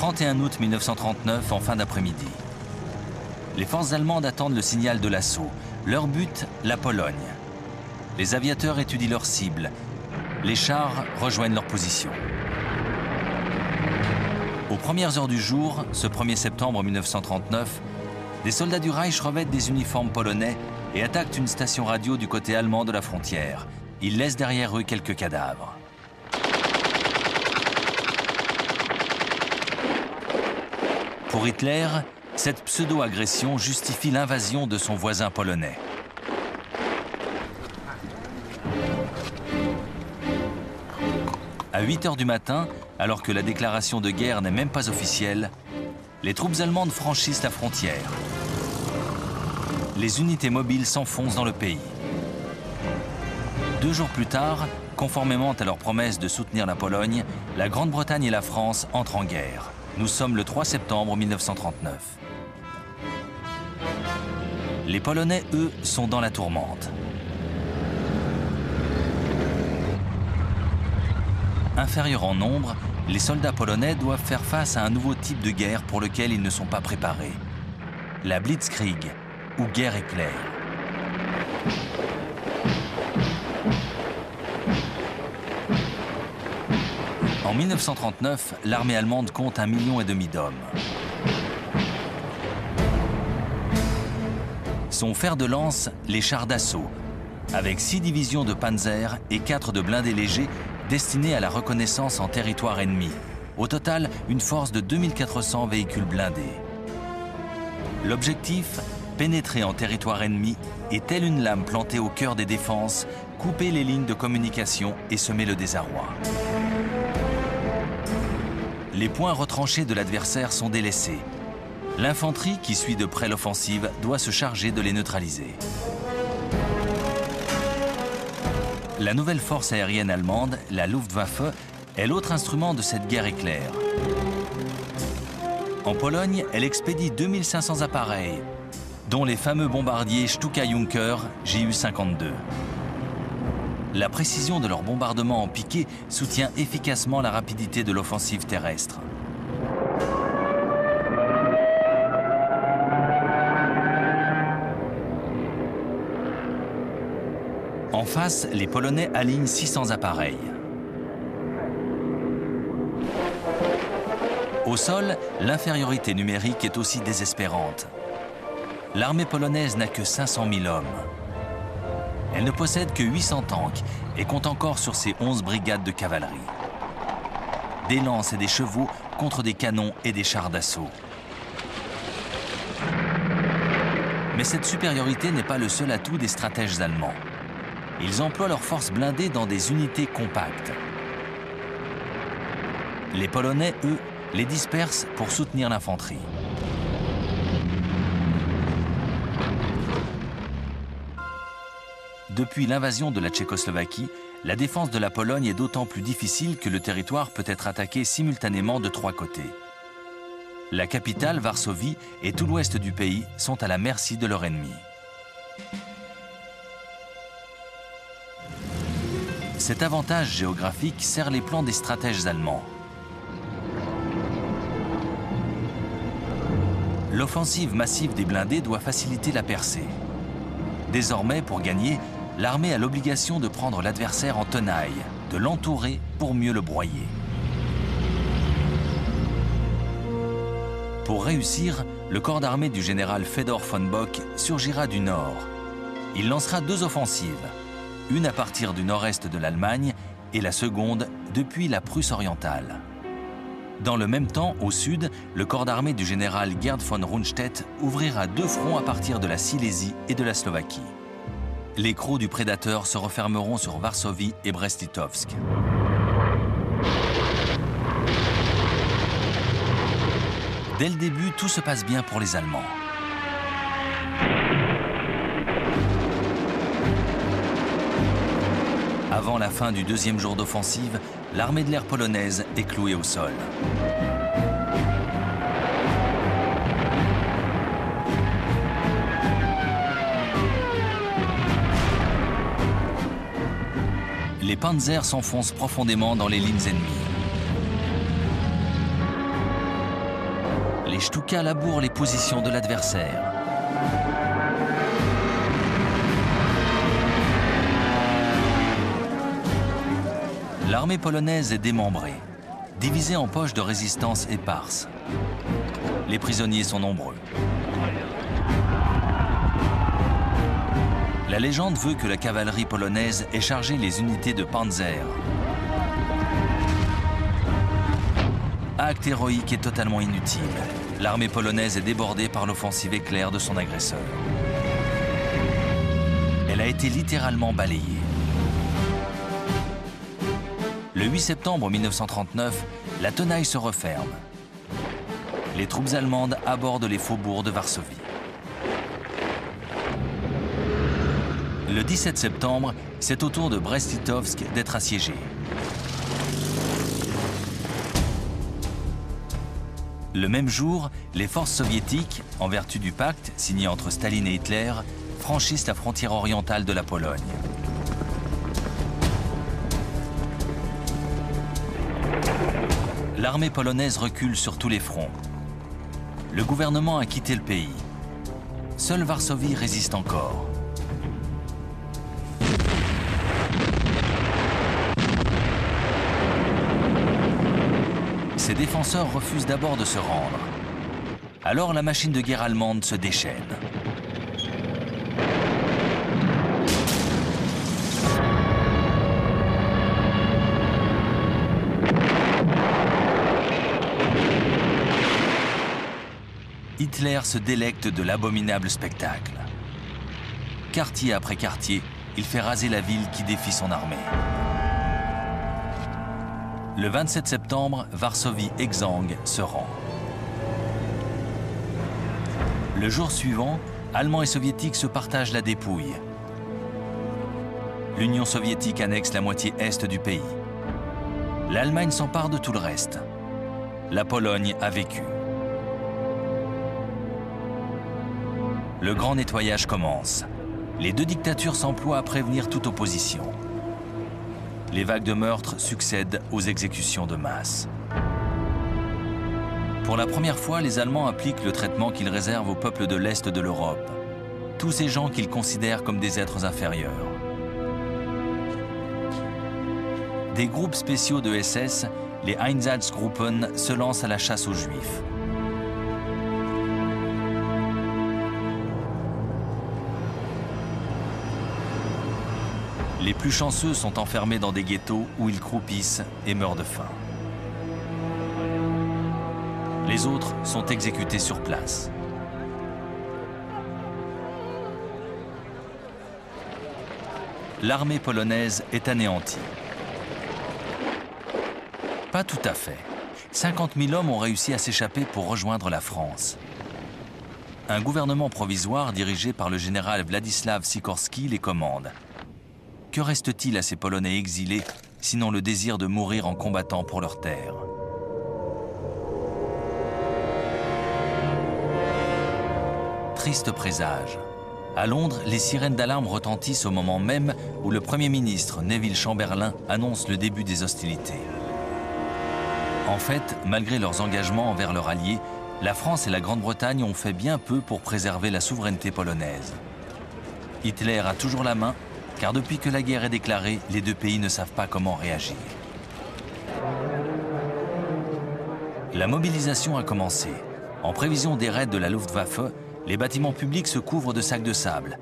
31 août 1939, en fin d'après-midi. Les forces allemandes attendent le signal de l'assaut. Leur but, la Pologne. Les aviateurs étudient leurs cibles. Les chars rejoignent leur position. Aux premières heures du jour, ce 1er septembre 1939, des soldats du Reich revêtent des uniformes polonais et attaquent une station radio du côté allemand de la frontière. Ils laissent derrière eux quelques cadavres. Pour Hitler, cette pseudo-agression justifie l'invasion de son voisin polonais. À 8 heures du matin, alors que la déclaration de guerre n'est même pas officielle, les troupes allemandes franchissent la frontière. Les unités mobiles s'enfoncent dans le pays. 2 jours plus tard, conformément à leur promesse de soutenir la Pologne, la Grande-Bretagne et la France entrent en guerre. Nous sommes le 3 septembre 1939. Les Polonais, eux, sont dans la tourmente. Inférieurs en nombre, les soldats polonais doivent faire face à un nouveau type de guerre pour lequel ils ne sont pas préparés. La Blitzkrieg, ou guerre éclair. En 1939, l'armée allemande compte 1,5 million d'hommes. Son fer de lance, les chars d'assaut, avec 6 divisions de panzer et 4 de blindés légers destinés à la reconnaissance en territoire ennemi. Au total, une force de 2400 véhicules blindés. L'objectif, pénétrer en territoire ennemi et telle une lame plantée au cœur des défenses, couper les lignes de communication et semer le désarroi. Les points retranchés de l'adversaire sont délaissés. L'infanterie, qui suit de près l'offensive, doit se charger de les neutraliser. La nouvelle force aérienne allemande, la Luftwaffe, est l'autre instrument de cette guerre éclair. En Pologne, elle expédie 2500 appareils, dont les fameux bombardiers Stuka Junker Ju-52. La précision de leur bombardement en piqué soutient efficacement la rapidité de l'offensive terrestre. En face, les Polonais alignent 600 appareils. Au sol, l'infériorité numérique est aussi désespérante. L'armée polonaise n'a que 500 000 hommes. Elle ne possède que 800 tanks et compte encore sur ses 11 brigades de cavalerie. Des lances et des chevaux contre des canons et des chars d'assaut. Mais cette supériorité n'est pas le seul atout des stratèges allemands. Ils emploient leurs forces blindées dans des unités compactes. Les Polonais, eux, les dispersent pour soutenir l'infanterie. Depuis l'invasion de la Tchécoslovaquie, la défense de la Pologne est d'autant plus difficile que le territoire peut être attaqué simultanément de 3 côtés. La capitale, Varsovie, et tout l'ouest du pays sont à la merci de leur ennemi. Cet avantage géographique sert les plans des stratèges allemands. L'offensive massive des blindés doit faciliter la percée. Désormais, pour gagner, l'armée a l'obligation de prendre l'adversaire en tenaille, de l'entourer pour mieux le broyer. Pour réussir, le corps d'armée du général Fedor von Bock surgira du nord. Il lancera 2 offensives, une à partir du nord-est de l'Allemagne et la seconde depuis la Prusse orientale. Dans le même temps, au sud, le corps d'armée du général Gerd von Rundstedt ouvrira 2 fronts à partir de la Silésie et de la Slovaquie. Les crocs du prédateur se refermeront sur Varsovie et Brest-Litovsk. Dès le début, tout se passe bien pour les Allemands. Avant la fin du 2e jour d'offensive, l'armée de l'air polonaise est clouée au sol. Les panzers s'enfoncent profondément dans les lignes ennemies. et Stuka laboure les positions de l'adversaire. L'armée polonaise est démembrée, divisée en poches de résistance éparses. Les prisonniers sont nombreux. La légende veut que la cavalerie polonaise ait chargé les unités de Panzer. Acte héroïque et totalement inutile. L'armée polonaise est débordée par l'offensive éclair de son agresseur. Elle a été littéralement balayée. Le 8 septembre 1939, la tenaille se referme. Les troupes allemandes abordent les faubourgs de Varsovie. Le 17 septembre, c'est au tour de Brest-Litovsk d'être assiégé. Le même jour, les forces soviétiques, en vertu du pacte signé entre Staline et Hitler, franchissent la frontière orientale de la Pologne. L'armée polonaise recule sur tous les fronts. Le gouvernement a quitté le pays. Seule Varsovie résiste encore. Ses défenseurs refusent d'abord de se rendre. Alors la machine de guerre allemande se déchaîne. Hitler se délecte de l'abominable spectacle. Quartier après quartier, il fait raser la ville qui défie son armée. Le 27 septembre, Varsovie exsangue se rend. Le jour suivant, Allemands et Soviétiques se partagent la dépouille. L'Union soviétique annexe la moitié est du pays. L'Allemagne s'empare de tout le reste. La Pologne a vécu. Le grand nettoyage commence. Les deux dictatures s'emploient à prévenir toute opposition. Les vagues de meurtres succèdent aux exécutions de masse. Pour la première fois, les Allemands appliquent le traitement qu'ils réservent aux peuples de l'Est de l'Europe. Tous ces gens qu'ils considèrent comme des êtres inférieurs. Des groupes spéciaux de SS, les Einsatzgruppen, se lancent à la chasse aux Juifs. Les plus chanceux sont enfermés dans des ghettos où ils croupissent et meurent de faim. Les autres sont exécutés sur place. L'armée polonaise est anéantie. Pas tout à fait. 50 000 hommes ont réussi à s'échapper pour rejoindre la France. Un gouvernement provisoire dirigé par le général Władysław Sikorski les commande. Que reste-t-il à ces Polonais exilés, sinon le désir de mourir en combattant pour leur terre? Triste présage. À Londres, les sirènes d'alarme retentissent au moment même où le Premier ministre Neville Chamberlain annonce le début des hostilités. En fait, malgré leurs engagements envers leurs alliés, la France et la Grande-Bretagne ont fait bien peu pour préserver la souveraineté polonaise. Hitler a toujours la main, car depuis que la guerre est déclarée, les deux pays ne savent pas comment réagir. La mobilisation a commencé. En prévision des raids de la Luftwaffe, les bâtiments publics se couvrent de sacs de sable.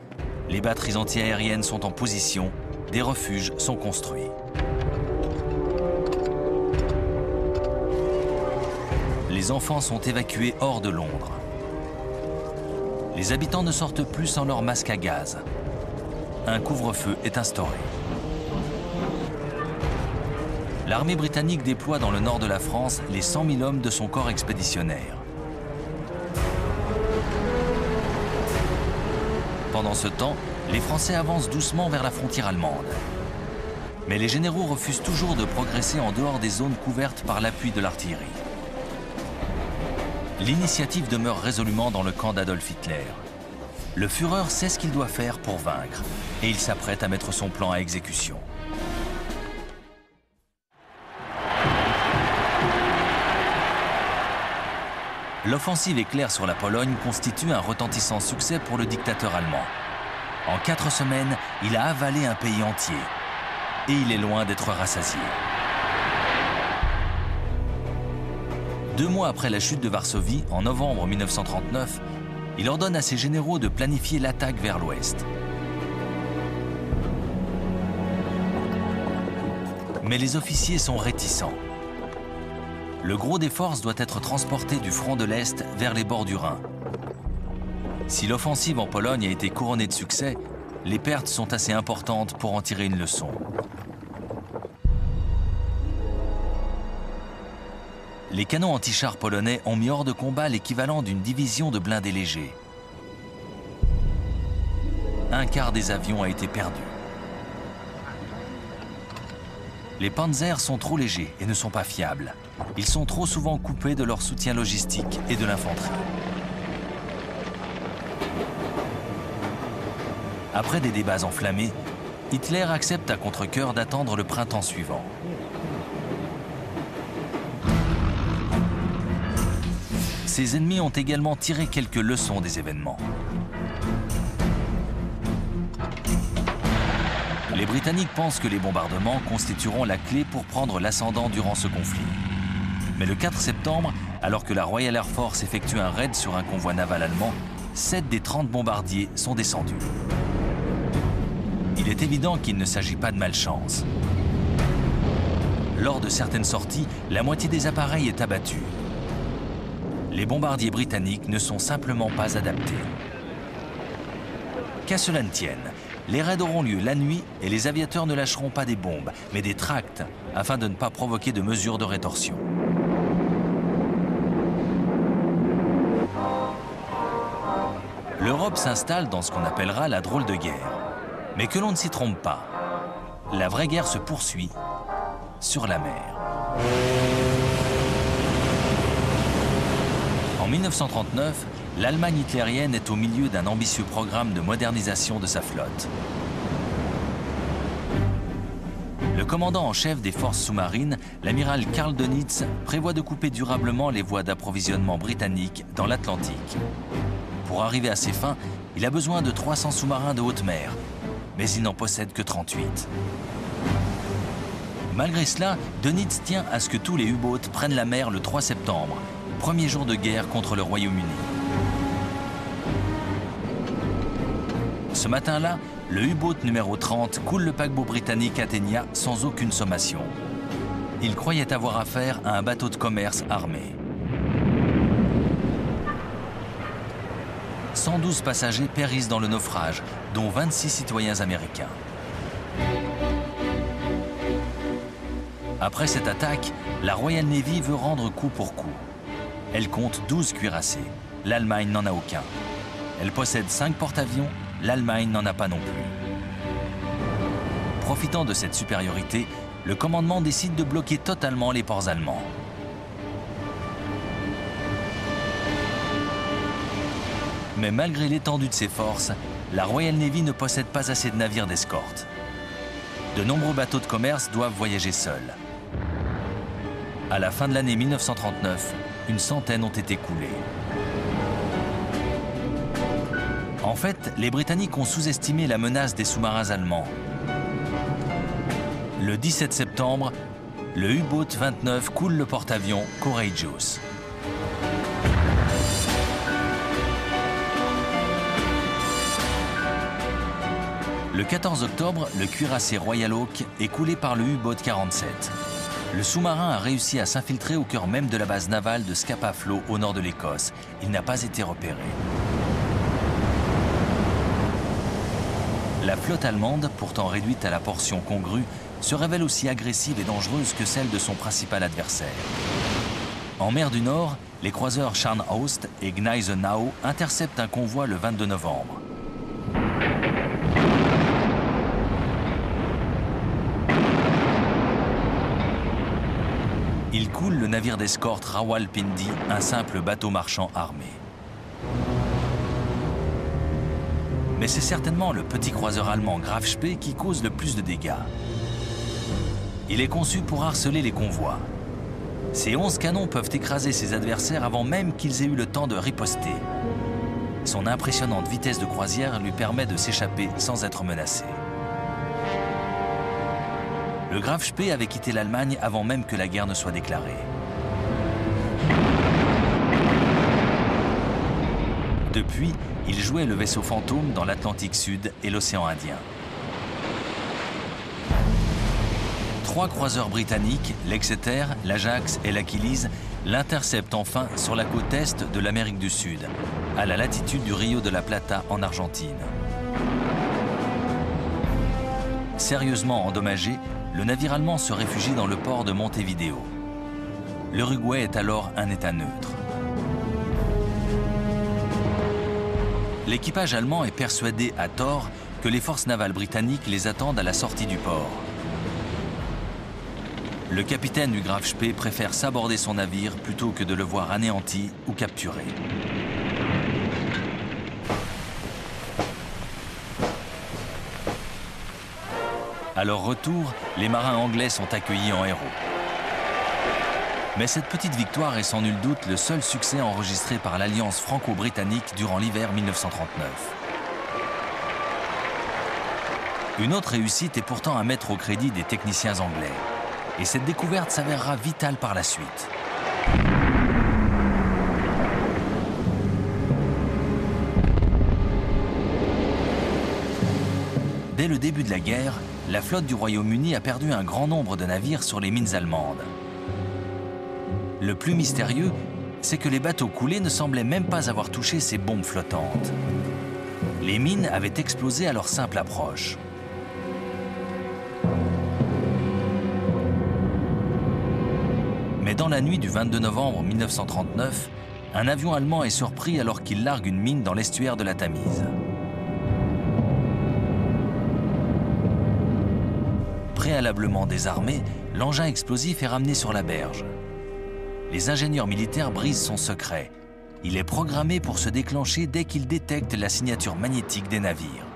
Les batteries antiaériennes sont en position, des refuges sont construits. Les enfants sont évacués hors de Londres. Les habitants ne sortent plus sans leur masque à gaz. Un couvre-feu est instauré. L'armée britannique déploie dans le nord de la France les 100 000 hommes de son corps expéditionnaire. Pendant ce temps, les Français avancent doucement vers la frontière allemande. Mais les généraux refusent toujours de progresser en dehors des zones couvertes par l'appui de l'artillerie. L'initiative demeure résolument dans le camp d'Adolf Hitler. Le Führer sait ce qu'il doit faire pour vaincre, et il s'apprête à mettre son plan à exécution. l'offensive éclair sur la Pologne constitue un retentissant succès pour le dictateur allemand. En 4 semaines, il a avalé un pays entier. Et il est loin d'être rassasié. 2 mois après la chute de Varsovie, en novembre 1939, il ordonne à ses généraux de planifier l'attaque vers l'ouest. Mais les officiers sont réticents. Le gros des forces doit être transporté du front de l'Est vers les bords du Rhin. Si l'offensive en Pologne a été couronnée de succès, les pertes sont assez importantes pour en tirer une leçon. Les canons anti-chars polonais ont mis hors de combat l'équivalent d'une division de blindés légers. Un quart des avions a été perdu. Les panzers sont trop légers et ne sont pas fiables. Ils sont trop souvent coupés de leur soutien logistique et de l'infanterie. Après des débats enflammés, Hitler accepte à contre-cœur d'attendre le printemps suivant. Ses ennemis ont également tiré quelques leçons des événements. Les Britanniques pensent que les bombardements constitueront la clé pour prendre l'ascendant durant ce conflit. Mais le 4 septembre, alors que la Royal Air Force effectue un raid sur un convoi naval allemand, 7 des 30 bombardiers sont descendus. Il est évident qu'il ne s'agit pas de malchance. Lors de certaines sorties, la moitié des appareils est abattue. Les bombardiers britanniques ne sont simplement pas adaptés. Qu'à cela ne tienne, les raids auront lieu la nuit et les aviateurs ne lâcheront pas des bombes, mais des tracts, afin de ne pas provoquer de mesures de rétorsion. L'Europe s'installe dans ce qu'on appellera la drôle de guerre. Mais que l'on ne s'y trompe pas, la vraie guerre se poursuit sur la mer. En 1939, l'Allemagne hitlérienne est au milieu d'un ambitieux programme de modernisation de sa flotte. Le commandant en chef des forces sous-marines, l'amiral Karl Dönitz, prévoit de couper durablement les voies d'approvisionnement britanniques dans l'Atlantique. Pour arriver à ses fins, il a besoin de 300 sous-marins de haute mer, mais il n'en possède que 38. Malgré cela, Dönitz tient à ce que tous les U-boats prennent la mer le 3 septembre, premier jour de guerre contre le Royaume-Uni. Ce matin-là, le U-boat numéro 30 coule le paquebot britannique Athenia sans aucune sommation. Il croyait avoir affaire à un bateau de commerce armé. 112 passagers périssent dans le naufrage, dont 26 citoyens américains. Après cette attaque, la Royal Navy veut rendre coup pour coup. Elle compte 12 cuirassés. L'Allemagne n'en a aucun. Elle possède 5 porte-avions. L'Allemagne n'en a pas non plus. Profitant de cette supériorité, le commandement décide de bloquer totalement les ports allemands. Mais malgré l'étendue de ses forces, la Royal Navy ne possède pas assez de navires d'escorte. De nombreux bateaux de commerce doivent voyager seuls. À la fin de l'année 1939, une centaine ont été coulés. En fait, les Britanniques ont sous-estimé la menace des sous-marins allemands. Le 17 septembre, le U-boat 29 coule le porte-avions Courageous. Le 14 octobre, le cuirassé Royal Oak est coulé par le U-boat 47. Le sous-marin a réussi à s'infiltrer au cœur même de la base navale de Scapa Flow au nord de l'Écosse. Il n'a pas été repéré. La flotte allemande, pourtant réduite à la portion congrue, se révèle aussi agressive et dangereuse que celle de son principal adversaire. En mer du Nord, les croiseurs Scharnhorst et Gneisenau interceptent un convoi le 22 novembre. Il coule le navire d'escorte Rawalpindi, un simple bateau marchand armé. Mais c'est certainement le petit croiseur allemand Graf Spee qui cause le plus de dégâts. Il est conçu pour harceler les convois. Ses 11 canons peuvent écraser ses adversaires avant même qu'ils aient eu le temps de riposter. Son impressionnante vitesse de croisière lui permet de s'échapper sans être menacé. Le Graf Spee avait quitté l'Allemagne avant même que la guerre ne soit déclarée. Depuis, il jouait le vaisseau fantôme dans l'Atlantique Sud et l'océan Indien. 3 croiseurs britanniques, l'Exeter, l'Ajax et l'Achilles, l'interceptent enfin sur la côte est de l'Amérique du Sud, à la latitude du Rio de la Plata en Argentine. Sérieusement endommagé, le navire allemand se réfugie dans le port de Montevideo. L'Uruguay est alors un État neutre. L'équipage allemand est persuadé, à tort, que les forces navales britanniques les attendent à la sortie du port. Le capitaine du Graf Spee préfère s'aborder son navire plutôt que de le voir anéanti ou capturé. À leur retour, les marins anglais sont accueillis en héros. Mais cette petite victoire est sans nul doute le seul succès enregistré par l'Alliance franco-britannique durant l'hiver 1939. Une autre réussite est pourtant à mettre au crédit des techniciens anglais. Et cette découverte s'avérera vitale par la suite. Dès le début de la guerre, la flotte du Royaume-Uni a perdu un grand nombre de navires sur les mines allemandes. Le plus mystérieux, c'est que les bateaux coulés ne semblaient même pas avoir touché ces bombes flottantes. Les mines avaient explosé à leur simple approche. Mais dans la nuit du 22 novembre 1939, un avion allemand est surpris alors qu'il largue une mine dans l'estuaire de la Tamise. Préalablement désarmé, l'engin explosif est ramené sur la berge. Les ingénieurs militaires brisent son secret. Il est programmé pour se déclencher dès qu'ils détectent la signature magnétique des navires.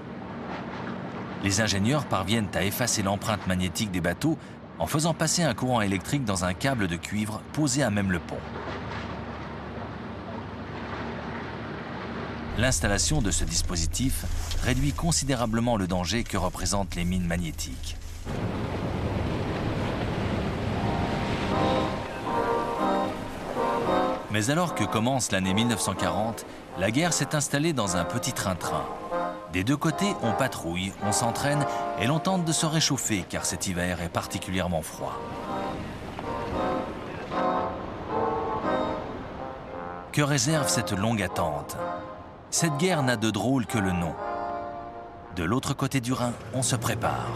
Les ingénieurs parviennent à effacer l'empreinte magnétique des bateaux en faisant passer un courant électrique dans un câble de cuivre posé à même le pont. L'installation de ce dispositif réduit considérablement le danger que représentent les mines magnétiques. Mais alors que commence l'année 1940, la guerre s'est installée dans un petit train-train. Des deux côtés, on patrouille, on s'entraîne et l'on tente de se réchauffer car cet hiver est particulièrement froid. Que réserve cette longue attente? Cette guerre n'a de drôle que le nom. De l'autre côté du Rhin, on se prépare.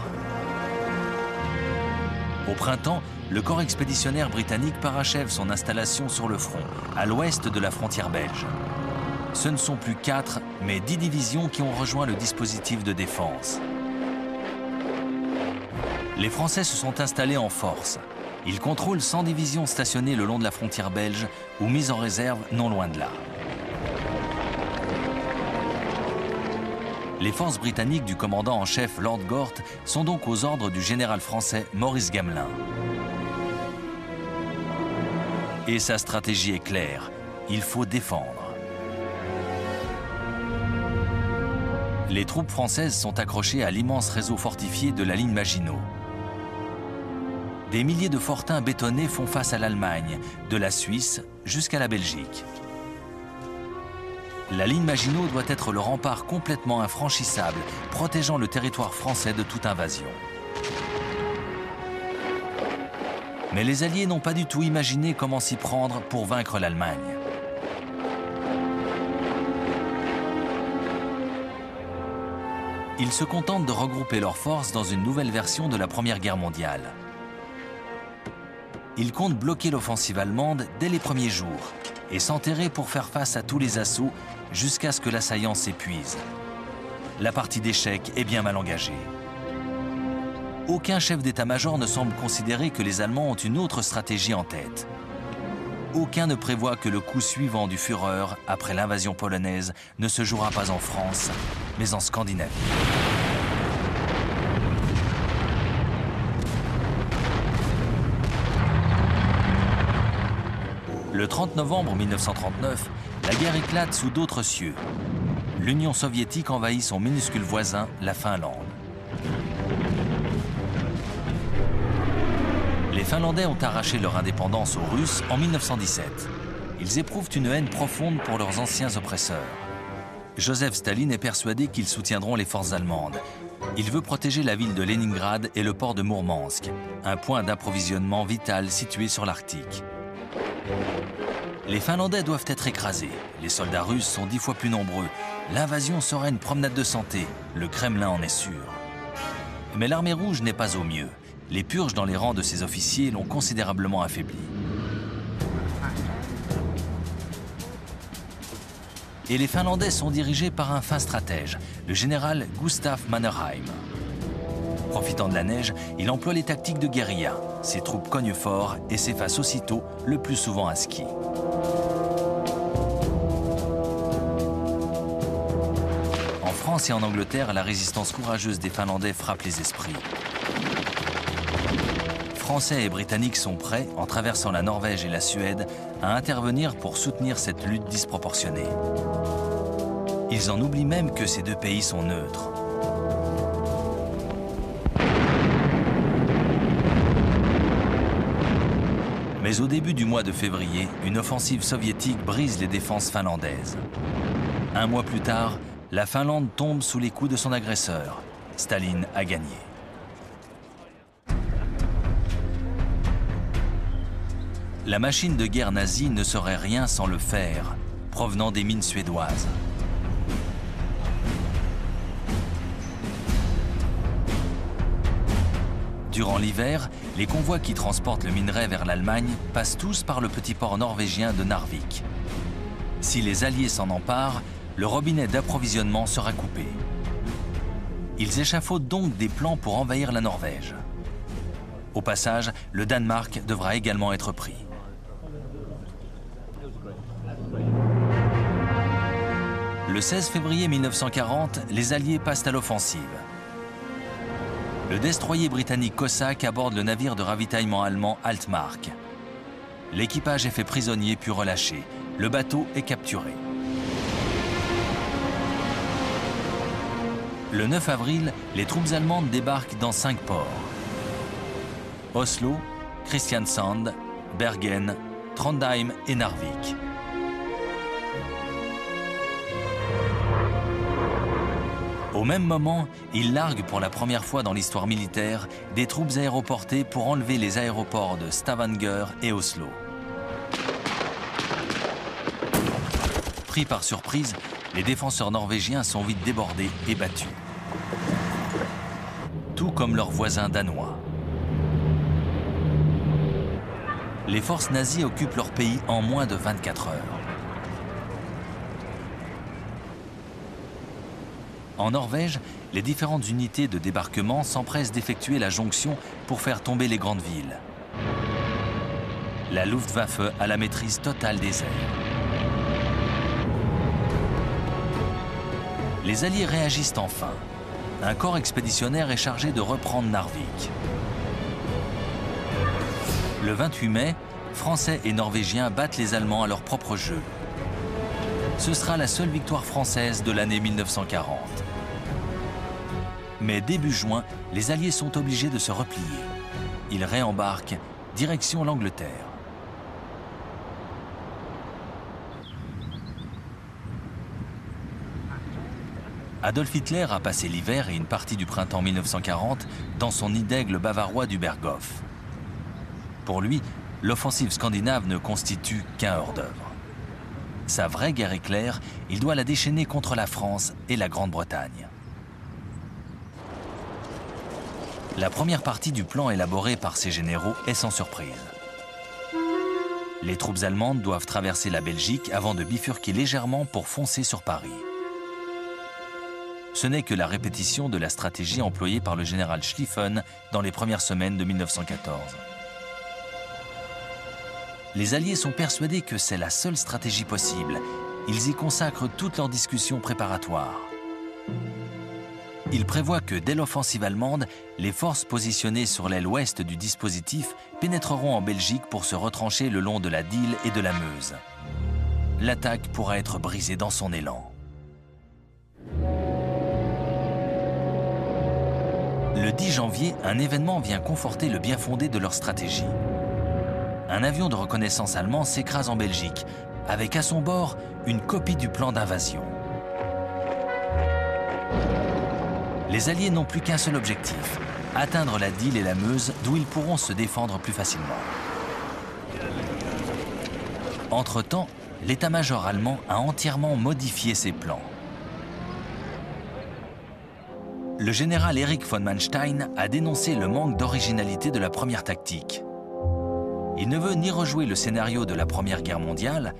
Au printemps, le corps expéditionnaire britannique parachève son installation sur le front, à l'ouest de la frontière belge. Ce ne sont plus 4, mais 10 divisions qui ont rejoint le dispositif de défense. Les Français se sont installés en force. Ils contrôlent 100 divisions stationnées le long de la frontière belge ou mises en réserve non loin de là. Les forces britanniques du commandant en chef Lord Gort sont donc aux ordres du général français Maurice Gamelin. Et sa stratégie est claire, il faut défendre. Les troupes françaises sont accrochées à l'immense réseau fortifié de la ligne Maginot. Des milliers de fortins bétonnés font face à l'Allemagne, de la Suisse jusqu'à la Belgique. La ligne Maginot doit être le rempart complètement infranchissable, protégeant le territoire français de toute invasion. Mais les Alliés n'ont pas du tout imaginé comment s'y prendre pour vaincre l'Allemagne. Ils se contentent de regrouper leurs forces dans une nouvelle version de la Première Guerre mondiale. Ils comptent bloquer l'offensive allemande dès les premiers jours et s'enterrer pour faire face à tous les assauts jusqu'à ce que l'assaillant s'épuise. La partie d'échec est bien mal engagée. Aucun chef d'état-major ne semble considérer que les Allemands ont une autre stratégie en tête. Aucun ne prévoit que le coup suivant du Führer après l'invasion polonaise ne se jouera pas en France, mais en Scandinavie. Le 30 novembre 1939, la guerre éclate sous d'autres cieux. L'Union soviétique envahit son minuscule voisin, la Finlande. Les Finlandais ont arraché leur indépendance aux Russes en 1917. Ils éprouvent une haine profonde pour leurs anciens oppresseurs. Joseph Staline est persuadé qu'ils soutiendront les forces allemandes. Il veut protéger la ville de Leningrad et le port de Mourmansk, un point d'approvisionnement vital situé sur l'Arctique. Les Finlandais doivent être écrasés. Les soldats russes sont 10 fois plus nombreux. L'invasion sera une promenade de santé. Le Kremlin en est sûr. Mais l'armée rouge n'est pas au mieux. Les purges dans les rangs de ses officiers l'ont considérablement affaibli. Et les Finlandais sont dirigés par un fin stratège, le général Gustaf Mannerheim. Profitant de la neige, il emploie les tactiques de guérilla. Ses troupes cognent fort et s'effacent aussitôt, le plus souvent à ski. En France et en Angleterre, la résistance courageuse des Finlandais frappe les esprits. Français et Britanniques sont prêts, en traversant la Norvège et la Suède, à intervenir pour soutenir cette lutte disproportionnée. Ils en oublient même que ces deux pays sont neutres. Mais au début du mois de février, une offensive soviétique brise les défenses finlandaises. Un mois plus tard, la Finlande tombe sous les coups de son agresseur. Staline a gagné. La machine de guerre nazie ne serait rien sans le fer, provenant des mines suédoises. Durant l'hiver, les convois qui transportent le minerai vers l'Allemagne passent tous par le petit port norvégien de Narvik. Si les Alliés s'en emparent, le robinet d'approvisionnement sera coupé. Ils échafaudent donc des plans pour envahir la Norvège. Au passage, le Danemark devra également être pris. Le 16 février 1940, les Alliés passent à l'offensive. Le destroyer britannique Cossack aborde le navire de ravitaillement allemand Altmark. L'équipage est fait prisonnier puis relâché. Le bateau est capturé. Le 9 avril, les troupes allemandes débarquent dans 5 ports. Oslo, Kristiansand, Bergen, Trondheim et Narvik. Au même moment, ils larguent pour la première fois dans l'histoire militaire des troupes aéroportées pour enlever les aéroports de Stavanger et Oslo. Pris par surprise, les défenseurs norvégiens sont vite débordés et battus. Tout comme leurs voisins danois. Les forces nazies occupent leur pays en moins de 24 heures. En Norvège, les différentes unités de débarquement s'empressent d'effectuer la jonction pour faire tomber les grandes villes. La Luftwaffe a la maîtrise totale des airs. Les Alliés réagissent enfin. Un corps expéditionnaire est chargé de reprendre Narvik. Le 28 mai, Français et Norvégiens battent les Allemands à leur propre jeu. Ce sera la seule victoire française de l'année 1940. Mais début juin, les Alliés sont obligés de se replier. Ils réembarquent, direction l'Angleterre. Adolf Hitler a passé l'hiver et une partie du printemps 1940 dans son nid d'aigle bavarois du Berghof. Pour lui, l'offensive scandinave ne constitue qu'un hors-d'œuvre. Sa vraie guerre éclair, il doit la déchaîner contre la France et la Grande-Bretagne. La première partie du plan élaboré par ses généraux est sans surprise. Les troupes allemandes doivent traverser la Belgique avant de bifurquer légèrement pour foncer sur Paris. Ce n'est que la répétition de la stratégie employée par le général Schlieffen dans les premières semaines de 1914. Les Alliés sont persuadés que c'est la seule stratégie possible. Ils y consacrent toutes leurs discussions préparatoires. Il prévoit que dès l'offensive allemande, les forces positionnées sur l'aile ouest du dispositif pénétreront en Belgique pour se retrancher le long de la Dyle et de la Meuse. L'attaque pourra être brisée dans son élan. Le 10 janvier, un événement vient conforter le bien-fondé de leur stratégie. Un avion de reconnaissance allemand s'écrase en Belgique, avec à son bord une copie du plan d'invasion. Les Alliés n'ont plus qu'un seul objectif, atteindre la Dyle et la Meuse, d'où ils pourront se défendre plus facilement. Entre-temps, l'état-major allemand a entièrement modifié ses plans. Le général Erich von Manstein a dénoncé le manque d'originalité de la première tactique. Il ne veut ni rejouer le scénario de la Première Guerre mondiale,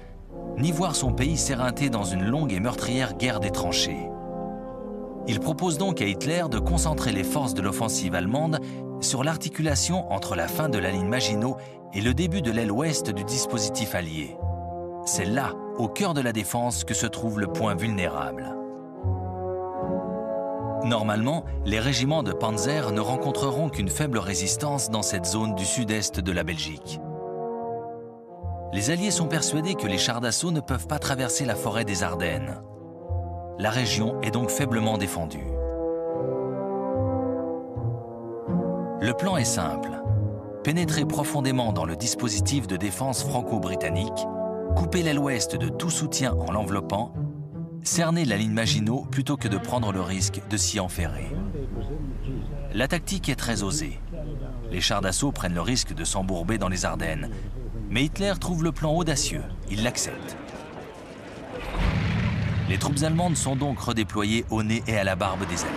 ni voir son pays s'éreinter dans une longue et meurtrière guerre des tranchées. Il propose donc à Hitler de concentrer les forces de l'offensive allemande sur l'articulation entre la fin de la ligne Maginot et le début de l'aile ouest du dispositif allié. C'est là, au cœur de la défense, que se trouve le point vulnérable. Normalement, les régiments de Panzer ne rencontreront qu'une faible résistance dans cette zone du sud-est de la Belgique. Les Alliés sont persuadés que les chars d'assaut ne peuvent pas traverser la forêt des Ardennes. La région est donc faiblement défendue. Le plan est simple. Pénétrer profondément dans le dispositif de défense franco-britannique, couper l'aile ouest de tout soutien en l'enveloppant, cerner la ligne Maginot plutôt que de prendre le risque de s'y enferrer. La tactique est très osée. Les chars d'assaut prennent le risque de s'embourber dans les Ardennes, mais Hitler trouve le plan audacieux, il l'accepte. Les troupes allemandes sont donc redéployées au nez et à la barbe des Alliés.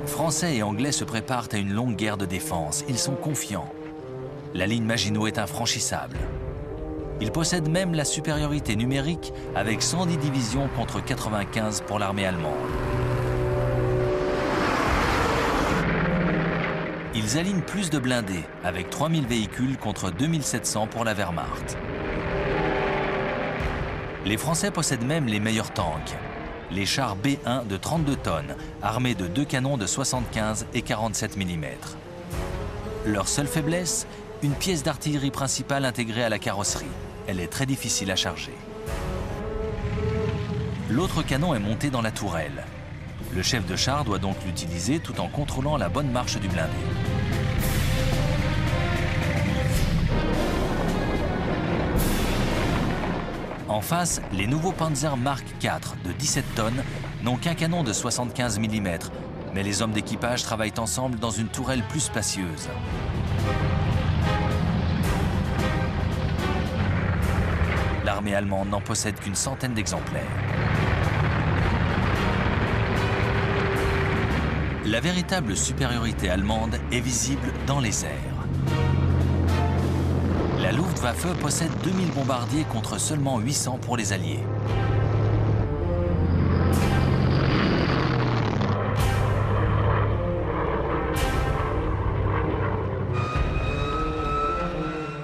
Français et Anglais se préparent à une longue guerre de défense. Ils sont confiants. La ligne Maginot est infranchissable. Ils possèdent même la supériorité numérique avec 110 divisions contre 95 pour l'armée allemande. Ils alignent plus de blindés avec 3000 véhicules contre 2700 pour la Wehrmacht. Les Français possèdent même les meilleurs tanks, les chars B1 de 32 tonnes, armés de 2 canons de 75 et 47 mm. Leur seule faiblesse, une pièce d'artillerie principale intégrée à la carrosserie. Elle est très difficile à charger. L'autre canon est monté dans la tourelle. Le chef de char doit donc l'utiliser tout en contrôlant la bonne marche du blindé. En face, les nouveaux Panzer Mark IV de 17 tonnes n'ont qu'un canon de 75 mm, mais les hommes d'équipage travaillent ensemble dans une tourelle plus spacieuse. L'armée allemande n'en possède qu'une centaine d'exemplaires. La véritable supériorité allemande est visible dans les airs. La Luftwaffe possède 2000 bombardiers contre seulement 800 pour les Alliés.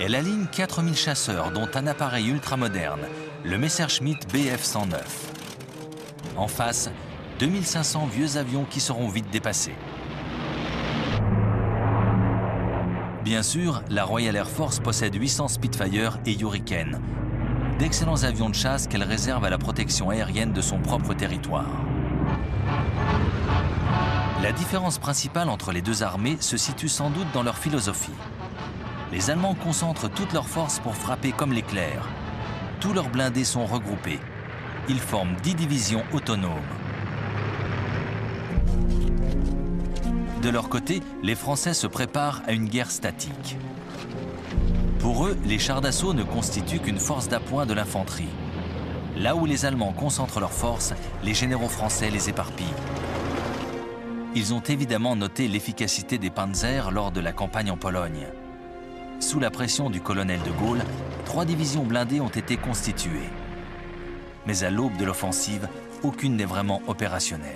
Elle aligne 4000 chasseurs, dont un appareil ultramoderne, le Messerschmitt Bf 109. En face, 2500 vieux avions qui seront vite dépassés. Bien sûr, la Royal Air Force possède 800 Spitfire et Hurricane, d'excellents avions de chasse qu'elle réserve à la protection aérienne de son propre territoire. La différence principale entre les deux armées se situe sans doute dans leur philosophie. Les Allemands concentrent toutes leurs forces pour frapper comme l'éclair. Tous leurs blindés sont regroupés. Ils forment 10 divisions autonomes. De leur côté, les Français se préparent à une guerre statique. Pour eux, les chars d'assaut ne constituent qu'une force d'appoint de l'infanterie. Là où les Allemands concentrent leurs forces, les généraux français les éparpillent. Ils ont évidemment noté l'efficacité des panzers lors de la campagne en Pologne. Sous la pression du colonel de Gaulle, 3 divisions blindées ont été constituées. Mais à l'aube de l'offensive, aucune n'est vraiment opérationnelle.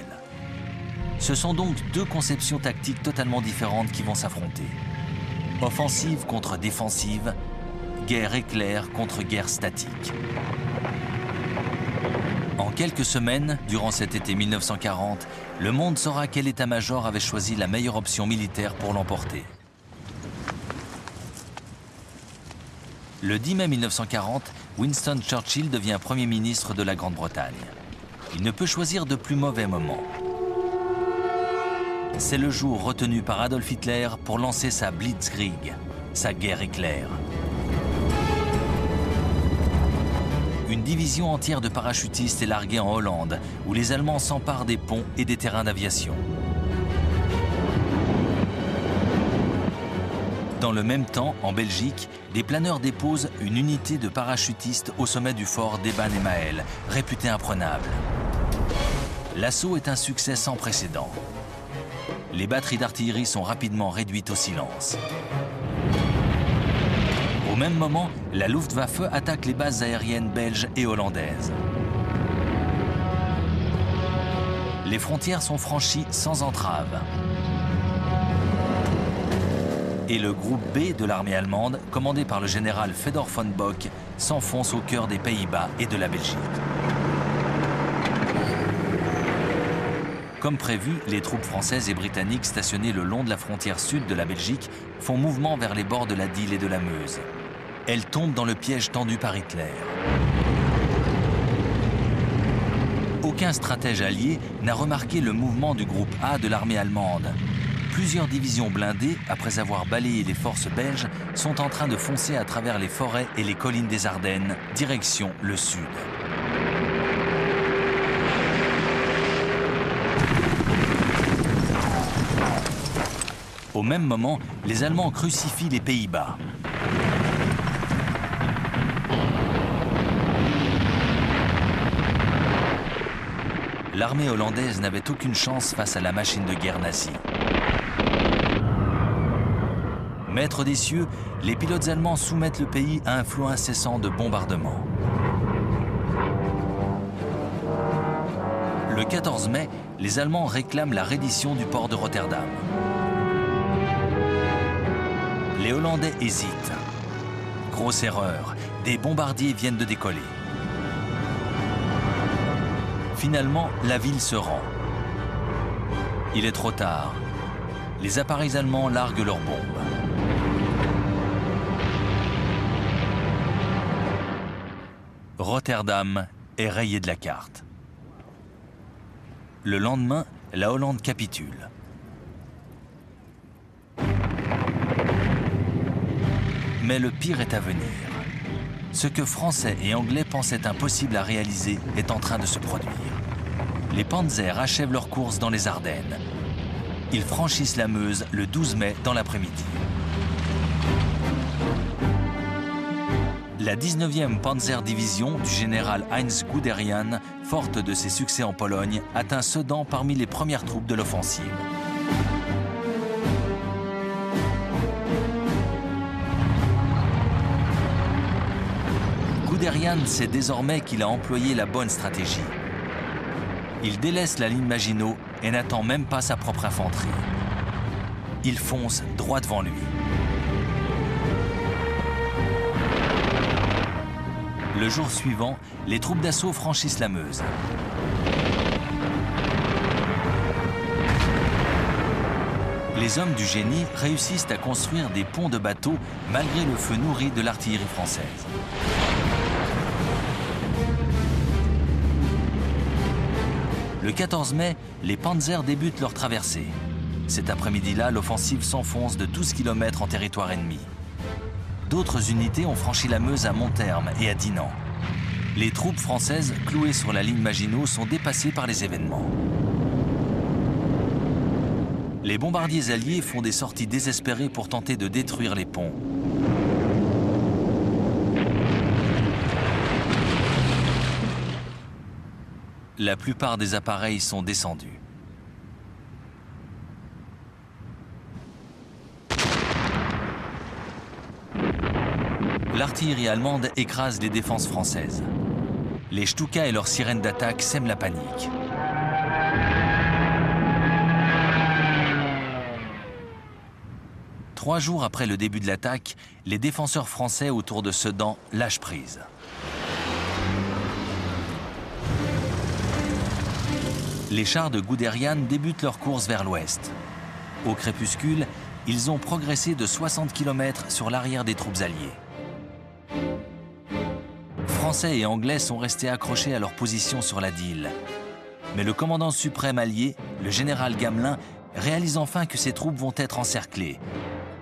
Ce sont donc deux conceptions tactiques totalement différentes qui vont s'affronter. Offensive contre défensive, guerre éclair contre guerre statique. En quelques semaines, durant cet été 1940, le monde saura quel état-major avait choisi la meilleure option militaire pour l'emporter. Le 10 mai 1940, Winston Churchill devient Premier ministre de la Grande-Bretagne. Il ne peut choisir de plus mauvais moment. C'est le jour retenu par Adolf Hitler pour lancer sa Blitzkrieg, sa guerre éclair. Une division entière de parachutistes est larguée en Hollande, où les Allemands s'emparent des ponts et des terrains d'aviation. Dans le même temps, en Belgique, des planeurs déposent une unité de parachutistes au sommet du fort d'Eban-Emael, réputé imprenable. L'assaut est un succès sans précédent. Les batteries d'artillerie sont rapidement réduites au silence. Au même moment, la Luftwaffe attaque les bases aériennes belges et hollandaises. Les frontières sont franchies sans entrave. Et le groupe B de l'armée allemande, commandé par le général Fedor von Bock, s'enfonce au cœur des Pays-Bas et de la Belgique. Comme prévu, les troupes françaises et britanniques stationnées le long de la frontière sud de la Belgique font mouvement vers les bords de la Dyle et de la Meuse. Elles tombent dans le piège tendu par Hitler. Aucun stratège allié n'a remarqué le mouvement du groupe A de l'armée allemande. Plusieurs divisions blindées, après avoir balayé les forces belges, sont en train de foncer à travers les forêts et les collines des Ardennes, direction le sud. Au même moment, les Allemands crucifient les Pays-Bas. L'armée hollandaise n'avait aucune chance face à la machine de guerre nazie. Maîtres des cieux, les pilotes allemands soumettent le pays à un flot incessant de bombardements. Le 14 mai, les Allemands réclament la reddition du port de Rotterdam. Les Hollandais hésitent. Grosse erreur, des bombardiers viennent de décoller. Finalement, la ville se rend. Il est trop tard. Les appareils allemands larguent leurs bombes. Rotterdam est rayé de la carte. Le lendemain, la Hollande capitule. Mais le pire est à venir. Ce que Français et Anglais pensaient impossible à réaliser est en train de se produire. Les Panzers achèvent leur course dans les Ardennes. Ils franchissent la Meuse le 12 mai dans l'après-midi. La 19e Panzer-Division du général Heinz Guderian, forte de ses succès en Pologne, atteint Sedan parmi les premières troupes de l'offensive. Guderian sait désormais qu'il a employé la bonne stratégie. Il délaisse la ligne Maginot et n'attend même pas sa propre infanterie. Il fonce droit devant lui. Le jour suivant, les troupes d'assaut franchissent la Meuse. Les hommes du génie réussissent à construire des ponts de bateaux malgré le feu nourri de l'artillerie française. Le 14 mai, les Panzers débutent leur traversée. Cet après-midi-là, l'offensive s'enfonce de 12 km en territoire ennemi. D'autres unités ont franchi la Meuse à Montherme et à Dinant. Les troupes françaises, clouées sur la ligne Maginot, sont dépassées par les événements. Les bombardiers alliés font des sorties désespérées pour tenter de détruire les ponts. La plupart des appareils sont descendus. L'artillerie allemande écrase les défenses françaises. Les Stuka et leurs sirènes d'attaque sèment la panique. Trois jours après le début de l'attaque, les défenseurs français autour de Sedan lâchent prise. Les chars de Guderian débutent leur course vers l'ouest. Au crépuscule, ils ont progressé de 60 km sur l'arrière des troupes alliées. Français et Anglais sont restés accrochés à leur position sur la Dyle. Mais le commandant suprême allié, le général Gamelin, réalise enfin que ses troupes vont être encerclées.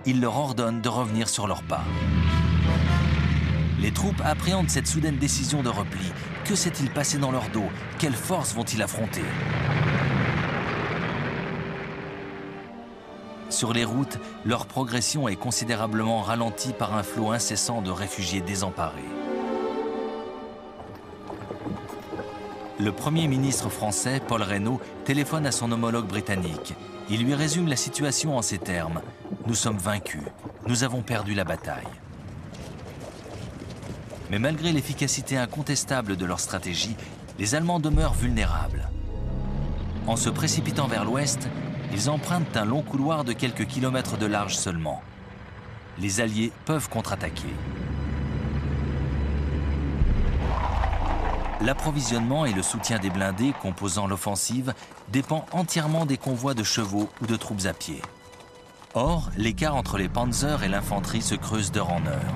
Il leur ordonne de revenir sur leurs pas. Les troupes appréhendent cette soudaine décision de repli. Que s'est-il passé dans leur dos? Quelles forces vont-ils affronter? Sur les routes, leur progression est considérablement ralentie par un flot incessant de réfugiés désemparés. Le Premier ministre français, Paul Reynaud, téléphone à son homologue britannique. Il lui résume la situation en ces termes. « Nous sommes vaincus. Nous avons perdu la bataille. » Mais malgré l'efficacité incontestable de leur stratégie, les Allemands demeurent vulnérables. En se précipitant vers l'ouest, ils empruntent un long couloir de quelques kilomètres de large seulement. Les Alliés peuvent contre-attaquer. L'approvisionnement et le soutien des blindés composant l'offensive dépend entièrement des convois de chevaux ou de troupes à pied. Or, l'écart entre les panzers et l'infanterie se creuse d'heure en heure.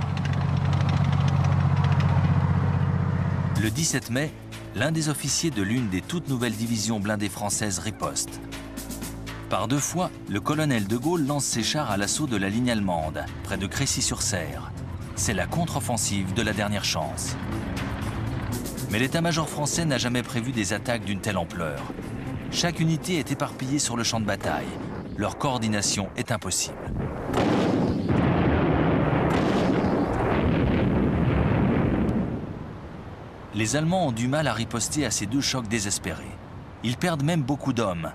Le 17 mai, l'un des officiers de l'une des toutes nouvelles divisions blindées françaises riposte. Par deux fois, le colonel de Gaulle lance ses chars à l'assaut de la ligne allemande, près de Crécy-sur-Serre. C'est la contre-offensive de la dernière chance. Mais l'état-major français n'a jamais prévu des attaques d'une telle ampleur. Chaque unité est éparpillée sur le champ de bataille. Leur coordination est impossible. Les Allemands ont du mal à riposter à ces deux chocs désespérés. Ils perdent même beaucoup d'hommes,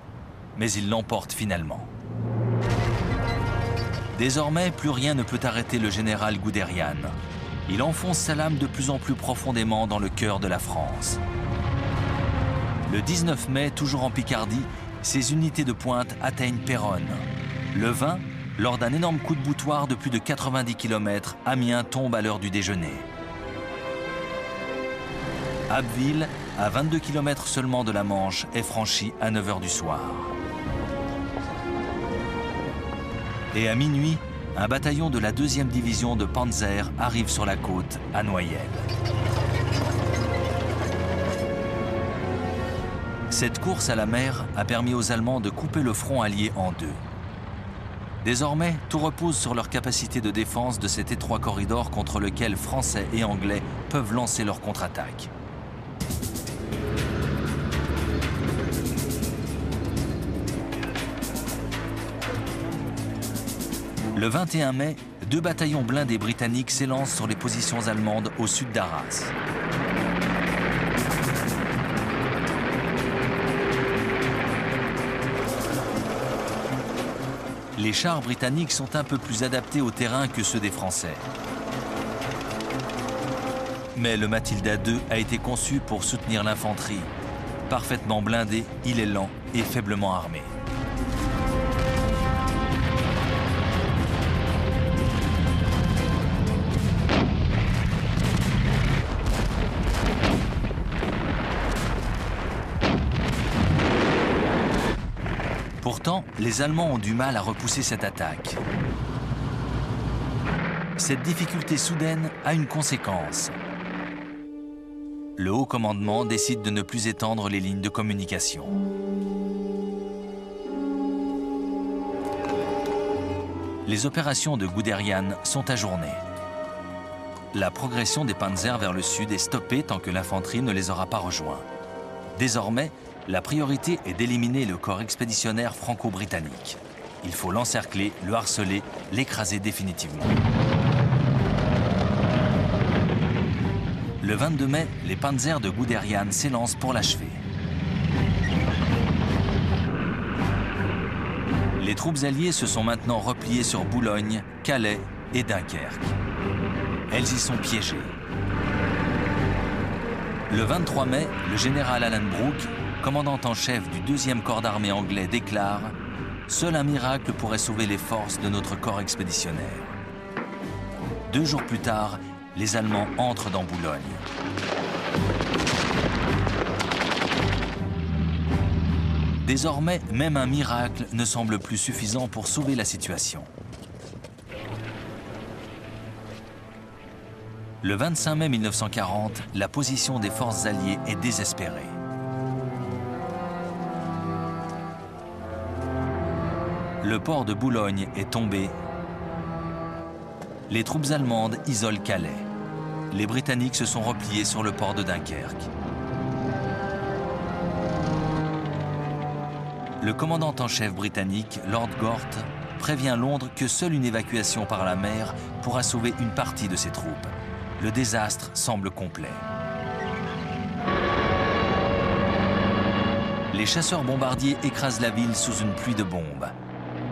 mais ils l'emportent finalement. Désormais, plus rien ne peut arrêter le général Guderian. Il enfonce sa lame de plus en plus profondément dans le cœur de la France. Le 19 mai, toujours en Picardie, ses unités de pointe atteignent Péronne. Le 20, lors d'un énorme coup de boutoir de plus de 90 km, Amiens tombe à l'heure du déjeuner. Abbeville, à 22 km seulement de la Manche, est franchi à 9 h du soir. Et à minuit, un bataillon de la 2e division de Panzer arrive sur la côte, à Noyelles. Cette course à la mer a permis aux Allemands de couper le front allié en deux. Désormais, tout repose sur leur capacité de défense de cet étroit corridor contre lequel Français et Anglais peuvent lancer leur contre-attaque. Le 21 mai, 2 bataillons blindés britanniques s'élancent sur les positions allemandes au sud d'Arras. Les chars britanniques sont un peu plus adaptés au terrain que ceux des Français. Mais le Matilda II a été conçu pour soutenir l'infanterie. Parfaitement blindé, il est lent et faiblement armé. Pourtant, les Allemands ont du mal à repousser cette attaque. Cette difficulté soudaine a une conséquence. Le haut commandement décide de ne plus étendre les lignes de communication. Les opérations de Guderian sont ajournées. La progression des panzers vers le sud est stoppée tant que l'infanterie ne les aura pas rejoints. Désormais, la priorité est d'éliminer le corps expéditionnaire franco-britannique. Il faut l'encercler, le harceler, l'écraser définitivement. Le 22 mai, les panzers de Guderian s'élancent pour l'achever. Les troupes alliées se sont maintenant repliées sur Boulogne, Calais et Dunkerque. Elles y sont piégées. Le 23 mai, le général Alan Brooke, commandant en chef du 2e corps d'armée anglais, déclare « Seul un miracle pourrait sauver les forces de notre corps expéditionnaire ». 2 jours plus tard, les Allemands entrent dans Boulogne. Désormais, même un miracle ne semble plus suffisant pour sauver la situation. Le 25 mai 1940, la position des forces alliées est désespérée. Le port de Boulogne est tombé. Les troupes allemandes isolent Calais. Les Britanniques se sont repliés sur le port de Dunkerque. Le commandant en chef britannique, Lord Gort, prévient Londres que seule une évacuation par la mer pourra sauver une partie de ses troupes. Le désastre semble complet. Les chasseurs bombardiers écrasent la ville sous une pluie de bombes.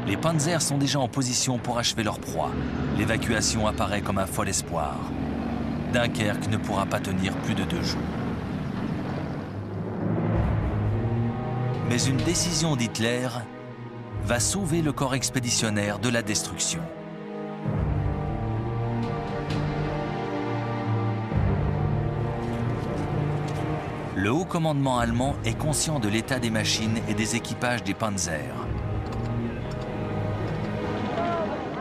Les panzers sont déjà en position pour achever leur proie. L'évacuation apparaît comme un fol espoir. Dunkerque ne pourra pas tenir plus de 2 jours. Mais une décision d'Hitler va sauver le corps expéditionnaire de la destruction. Le haut commandement allemand est conscient de l'état des machines et des équipages des panzers.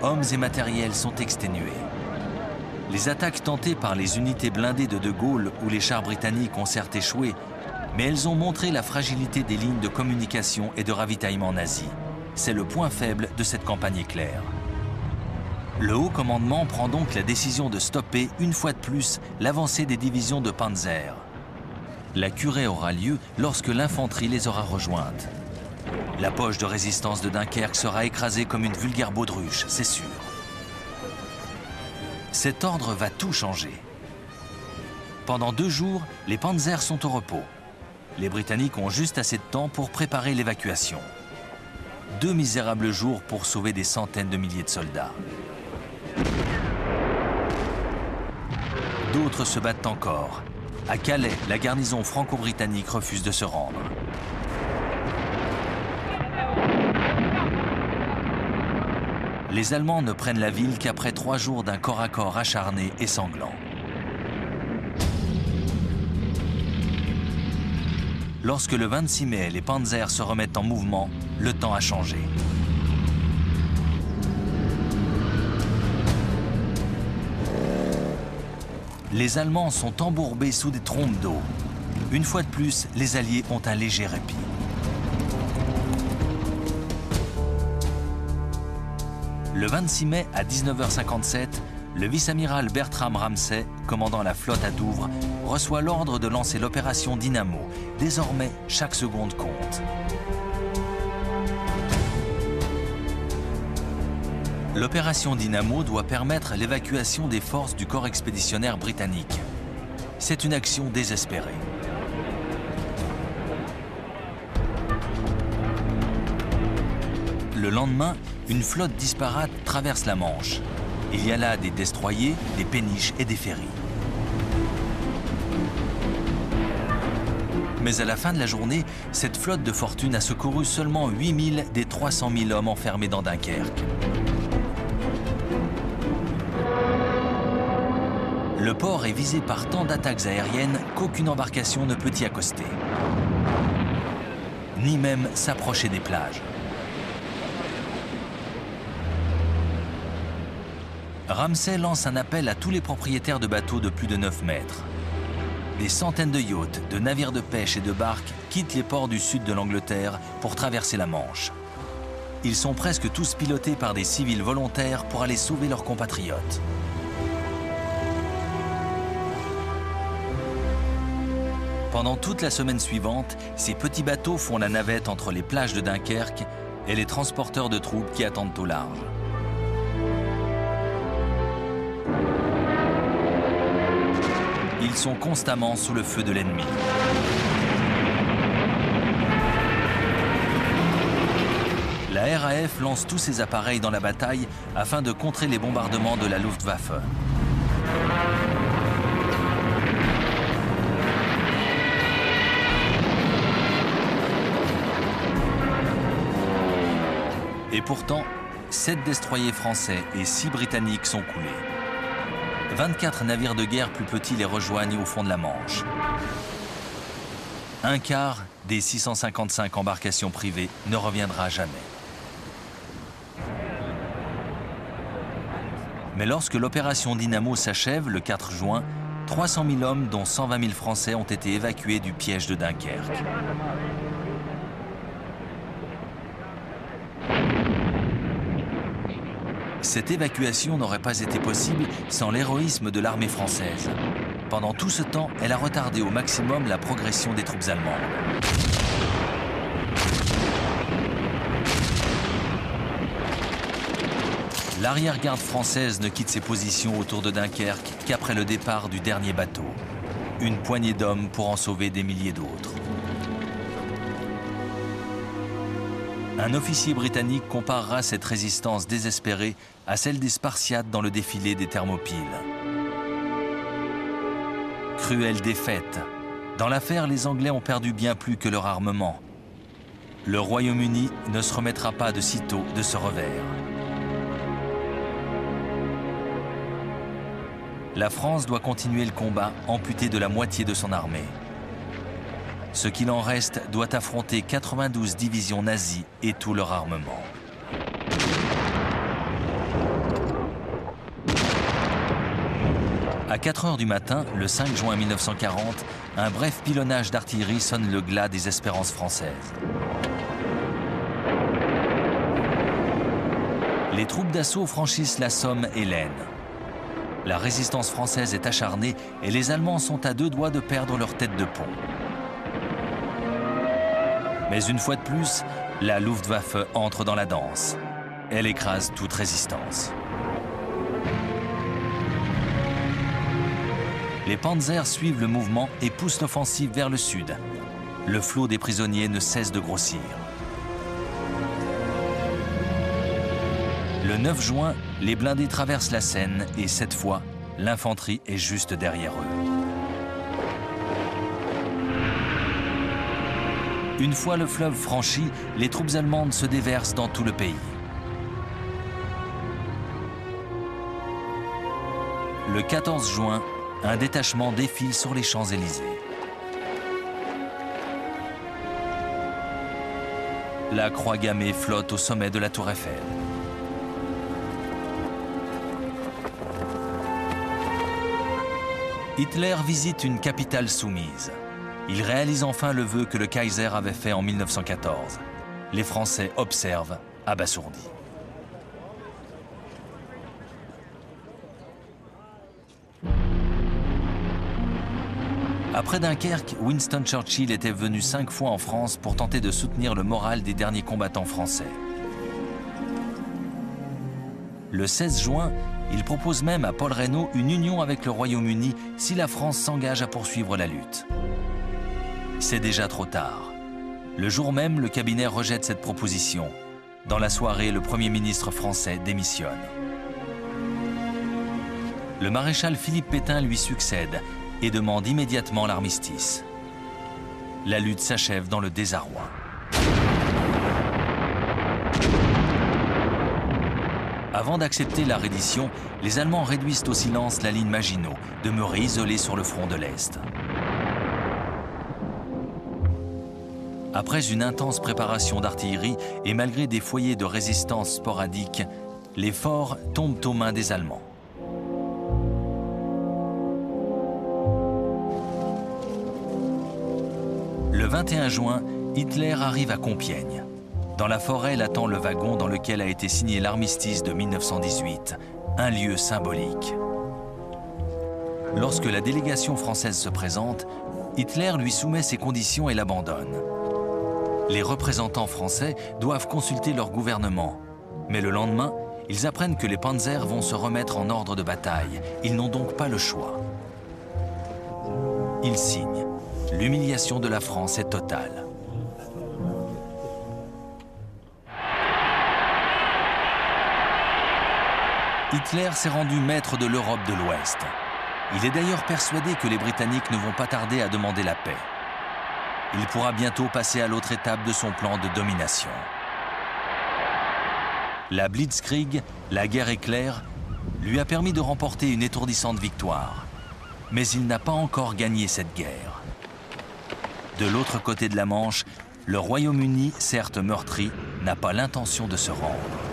Hommes et matériels sont exténués. Les attaques tentées par les unités blindées de Gaulle ou les chars britanniques ont certes échoué, mais elles ont montré la fragilité des lignes de communication et de ravitaillement nazis. C'est le point faible de cette campagne éclair. Le haut commandement prend donc la décision de stopper une fois de plus l'avancée des divisions de panzer. La curée aura lieu lorsque l'infanterie les aura rejointes. La poche de résistance de Dunkerque sera écrasée comme une vulgaire baudruche, c'est sûr. Cet ordre va tout changer. Pendant 2 jours, les panzers sont au repos. Les Britanniques ont juste assez de temps pour préparer l'évacuation. 2 misérables jours pour sauver des centaines de milliers de soldats. D'autres se battent encore. À Calais, la garnison franco-britannique refuse de se rendre. Les Allemands ne prennent la ville qu'après 3 jours d'un corps à corps acharné et sanglant. Lorsque le 26 mai, les panzers se remettent en mouvement, le temps a changé. Les Allemands sont embourbés sous des trompes d'eau. Une fois de plus, les Alliés ont un léger répit. Le 26 mai à 19h57, le vice-amiral Bertram Ramsay, commandant la flotte à Douvres, reçoit l'ordre de lancer l'opération Dynamo. Désormais, chaque seconde compte. L'opération Dynamo doit permettre l'évacuation des forces du corps expéditionnaire britannique. C'est une action désespérée. Le lendemain, une flotte disparate traverse la Manche. Il y a là des destroyers, des péniches et des ferries. Mais à la fin de la journée, cette flotte de fortune a secouru seulement 8000 des 300 000 hommes enfermés dans Dunkerque. Le port est visé par tant d'attaques aériennes qu'aucune embarcation ne peut y accoster, ni même s'approcher des plages. Ramsay lance un appel à tous les propriétaires de bateaux de plus de 9 mètres. Des centaines de yachts, de navires de pêche et de barques quittent les ports du sud de l'Angleterre pour traverser la Manche. Ils sont presque tous pilotés par des civils volontaires pour aller sauver leurs compatriotes. Pendant toute la semaine suivante, ces petits bateaux font la navette entre les plages de Dunkerque et les transporteurs de troupes qui attendent au large. Ils sont constamment sous le feu de l'ennemi. La RAF lance tous ses appareils dans la bataille afin de contrer les bombardements de la Luftwaffe. Et pourtant, 7 destroyers français et 6 britanniques sont coulés. 24 navires de guerre plus petits les rejoignent au fond de la Manche. Un quart des 655 embarcations privées ne reviendra jamais. Mais lorsque l'opération Dynamo s'achève le 4 juin, 300 000 hommes, dont 120 000 Français, ont été évacués du piège de Dunkerque. Cette évacuation n'aurait pas été possible sans l'héroïsme de l'armée française. Pendant tout ce temps, elle a retardé au maximum la progression des troupes allemandes. L'arrière-garde française ne quitte ses positions autour de Dunkerque qu'après le départ du dernier bateau. Une poignée d'hommes pour en sauver des milliers d'autres. Un officier britannique comparera cette résistance désespérée à celle des Spartiates dans le défilé des Thermopyles. Cruelle défaite. Dans l'affaire, les Anglais ont perdu bien plus que leur armement. Le Royaume-Uni ne se remettra pas de sitôt de ce revers. La France doit continuer le combat, amputée de la moitié de son armée. Ce qu'il en reste doit affronter 92 divisions nazies et tout leur armement. À 4 heures du matin, le 5 juin 1940, un bref pilonnage d'artillerie sonne le glas des espérances françaises. Les troupes d'assaut franchissent la Somme et l'Aisne. La résistance française est acharnée et les Allemands sont à 2 doigts de perdre leur tête de pont. Mais une fois de plus, la Luftwaffe entre dans la danse. Elle écrase toute résistance. Les panzers suivent le mouvement et poussent l'offensive vers le sud. Le flot des prisonniers ne cesse de grossir. Le 9 juin, les blindés traversent la Seine et cette fois, l'infanterie est juste derrière eux. Une fois le fleuve franchi, les troupes allemandes se déversent dans tout le pays. Le 14 juin, un détachement défile sur les Champs-Élysées. La croix gammée flotte au sommet de la Tour Eiffel. Hitler visite une capitale soumise. Il réalise enfin le vœu que le Kaiser avait fait en 1914. Les Français observent, abasourdis. Après Dunkerque, Winston Churchill était venu 5 fois en France pour tenter de soutenir le moral des derniers combattants français. Le 16 juin, il propose même à Paul Reynaud une union avec le Royaume-Uni si la France s'engage à poursuivre la lutte. C'est déjà trop tard. Le jour même, le cabinet rejette cette proposition. Dans la soirée, le Premier ministre français démissionne. Le maréchal Philippe Pétain lui succède et demande immédiatement l'armistice. La lutte s'achève dans le désarroi. Avant d'accepter la reddition, les Allemands réduisent au silence la ligne Maginot, demeurée isolée sur le front de l'Est. Après une intense préparation d'artillerie et malgré des foyers de résistance sporadiques, les forts tombent aux mains des Allemands. Le 21 juin, Hitler arrive à Compiègne. Dans la forêt l'attend le wagon dans lequel a été signé l'armistice de 1918, un lieu symbolique. Lorsque la délégation française se présente, Hitler lui soumet ses conditions et l'abandonne. Les représentants français doivent consulter leur gouvernement. Mais le lendemain, ils apprennent que les panzers vont se remettre en ordre de bataille. Ils n'ont donc pas le choix. Ils signent. L'humiliation de la France est totale. Hitler s'est rendu maître de l'Europe de l'Ouest. Il est d'ailleurs persuadé que les Britanniques ne vont pas tarder à demander la paix. Il pourra bientôt passer à l'autre étape de son plan de domination. La Blitzkrieg, la guerre éclair, lui a permis de remporter une étourdissante victoire. Mais il n'a pas encore gagné cette guerre. De l'autre côté de la Manche, le Royaume-Uni, certes meurtri, n'a pas l'intention de se rendre.